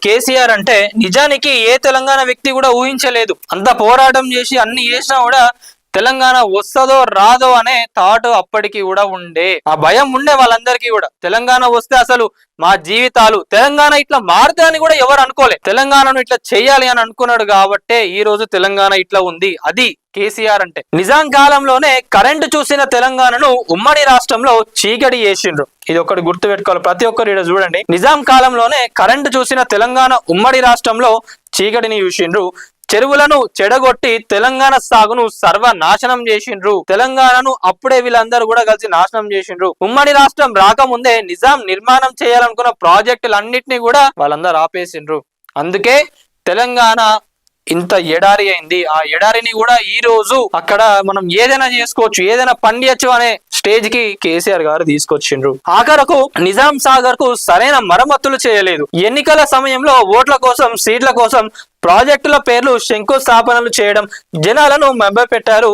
కేసీఆర్ అంటే నిజానికి ఏ తెలంగాణ వ్యక్తి కూడా ఊహించలేదు. అంత పోరాటం చేసి అన్ని చేసినా కూడా తెలంగాణ వస్తుందో రాదో అనే థాట్ అప్పటికి కూడా ఉండే, ఆ భయం ఉండే వాళ్ళందరికీ కూడా. తెలంగాణ వస్తే అసలు మా జీవితాలు తెలంగాణ ఇట్లా మారుతా అని కూడా ఎవరు అనుకోలే. తెలంగాణను ఇట్లా చేయాలి అని అనుకున్నాడు కాబట్టే ఈ రోజు తెలంగాణ ఇట్లా ఉంది. అది కేసీఆర్ అంటే. నిజాం కాలంలోనే కరెంటు చూసిన తెలంగాణను ఉమ్మడి రాష్ట్రంలో చీకటి చేసిండ్రు. ఇది ఒకటి గుర్తు పెట్టుకోవాలి ప్రతి ఒక్కరు. ఇక్కడ చూడండి, నిజాం కాలంలోనే కరెంటు చూసిన తెలంగాణ ఉమ్మడి రాష్ట్రంలో చీకటిని చూసిండ్రు. చెరువులను చెడగొట్టి తెలంగాణ సాగును సర్వనాశనం చేసిండ్రు. తెలంగాణను అప్పుడే వీళ్ళందరూ కూడా కలిసి నాశనం చేసిండ్రు. ఉమ్మడి రాష్ట్రం రాకముందే నిజాం నిర్మాణం చేయాలనుకున్న ప్రాజెక్టులన్నిటినీ కూడా వాళ్ళందరూ ఆపేసిండ్రు. అందుకే తెలంగాణ ఇంత ఎడారి అయింది. ఆ ఎడారిని కూడా ఈ రోజు అక్కడ మనం ఏదైనా చేసుకోవచ్చు, ఏదైనా పండియచ్చు అనే స్టేజ్ కి కేసీఆర్ గారు తీసుకొచ్చిండ్రు. ఆఖరకు నిజాం సాగర్ కు సరైన మరమ్మతులు చేయలేదు. ఎన్నికల సమయంలో ఓట్ల కోసం, సీట్ల కోసం ప్రాజెక్టుల పేర్లు శంకుస్థాపనలు చేయడం జనాలను మభ్యపెట్టారు.